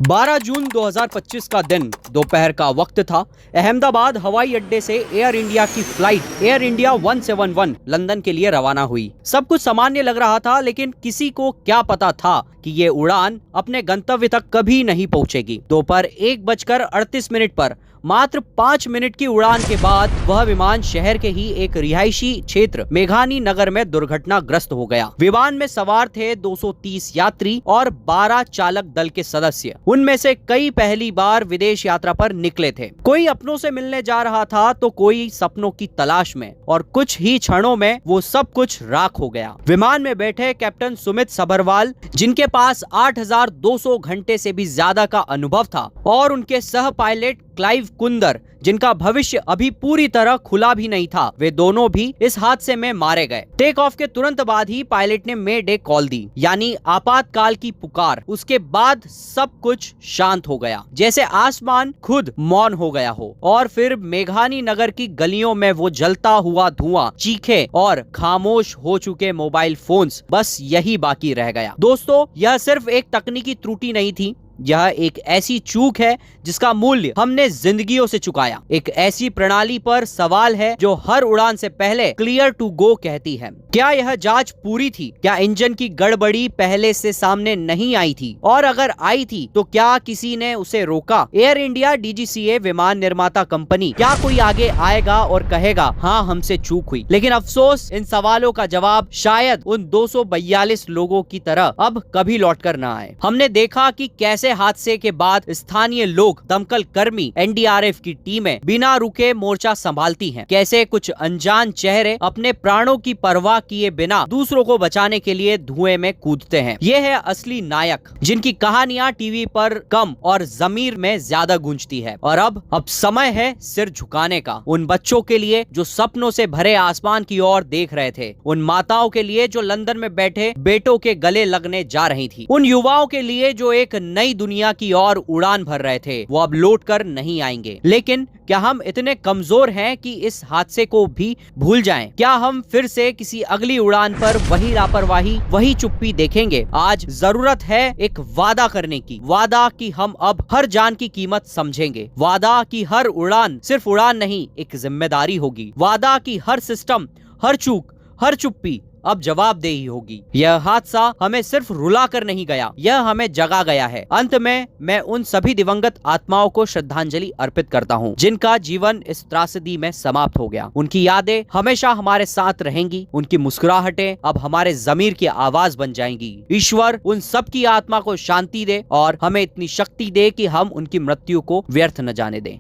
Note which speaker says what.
Speaker 1: 12 जून 2025 का दिन दोपहर का वक्त था। अहमदाबाद हवाई अड्डे से एयर इंडिया की फ्लाइट एयर इंडिया 171 लंदन के लिए रवाना हुई। सब कुछ सामान्य लग रहा था, लेकिन किसी को क्या पता था कि ये उड़ान अपने गंतव्य तक कभी नहीं पहुंचेगी। दोपहर 1:38 पर मात्र 5 मिनट की उड़ान के बाद वह विमान शहर के ही एक रिहायशी क्षेत्र मेघानी नगर में दुर्घटनाग्रस्त हो गया। विमान में सवार थे 230 यात्री और 12 चालक दल के सदस्य। उनमें से कई पहली बार विदेश यात्रा पर निकले थे। कोई अपनों से मिलने जा रहा था तो कोई सपनों की तलाश में, और कुछ ही क्षणों में वो सब कुछ राख हो गया। विमान में बैठे कैप्टन सुमित सभरवाल, जिनके पास 8,200 घंटे से भी ज्यादा का अनुभव था, और उनके सह पायलट क्लाइव कुंदर, जिनका भविष्य अभी पूरी तरह खुला भी नहीं था, वे दोनों भी इस हादसे में मारे गए। टेक ऑफ के तुरंत बाद ही पायलट ने मे डे कॉल दी, यानी आपातकाल की पुकार। उसके बाद सब कुछ शांत हो गया, जैसे आसमान खुद मौन हो गया हो। और फिर मेघानी नगर की गलियों में वो जलता हुआ धुआं, चीखे और खामोश हो चुके मोबाइल फोन्स, बस यही बाकी रह गया। दोस्तों, यह सिर्फ एक तकनीकी त्रुटि नहीं थी, यह एक ऐसी चूक है जिसका मूल्य हमने जिंदगियों से चुकाया। एक ऐसी प्रणाली पर सवाल है जो हर उड़ान से पहले क्लियर टू गो कहती है। क्या यह जांच पूरी थी? क्या इंजन की गड़बड़ी पहले से सामने नहीं आई थी? और अगर आई थी तो क्या किसी ने उसे रोका? एयर इंडिया, DGCA, विमान निर्माता कंपनी, क्या कोई आगे आएगा और कहेगा हाँ, हमसे चूक हुई? लेकिन अफसोस, इन सवालों का जवाब शायद उन 242 लोगों की तरह अब कभी लौट कर न आए। हमने देखा कि कैसे हादसे के बाद स्थानीय लोग, दमकल कर्मी, NDRF की टीमें बिना रुके मोर्चा संभालती हैं। कैसे कुछ अनजान चेहरे अपने प्राणों की परवाह किए बिना दूसरों को बचाने के लिए धुएं में कूदते हैं। ये है असली नायक, जिनकी कहानियां टीवी पर कम और जमीर में ज्यादा गूंजती है। और अब समय है सिर झुकाने का, उन बच्चों के लिए जो सपनों से भरे आसमान की ओर देख रहे थे, उन माताओं के लिए जो लंदन में बैठे बेटों के गले लगने जा रही थी, उन युवाओं के लिए जो एक नई दुनिया की ओर उड़ान भर रहे थे। वो अब लौट कर नहीं आएंगे। लेकिन क्या हम इतने कमजोर हैं कि इस हादसे को भी भूल जाएं? क्या हम फिर से किसी अगली उड़ान पर वही लापरवाही, वही चुप्पी देखेंगे? आज जरूरत है एक वादा करने की, वादा कि हम अब हर जान की कीमत समझेंगे, वादा कि हर उड़ान सिर्फ उड़ान नहीं, एक जिम्मेदारी होगी, वादा कि हर सिस्टम, हर चूक, हर चुप्पी अब जवाबदेही होगी। यह हादसा हमें सिर्फ रुला कर नहीं गया, यह हमें जगा गया है। अंत में मैं उन सभी दिवंगत आत्माओं को श्रद्धांजलि अर्पित करता हूँ, जिनका जीवन इस त्रासदी में समाप्त हो गया। उनकी यादें हमेशा हमारे साथ रहेंगी, उनकी मुस्कुराहटें अब हमारे ज़मीर की आवाज बन जाएंगी। ईश्वर उन सब की आत्मा को शांति दे और हमें इतनी शक्ति दे कि हम उनकी मृत्यु को व्यर्थ न जाने दें।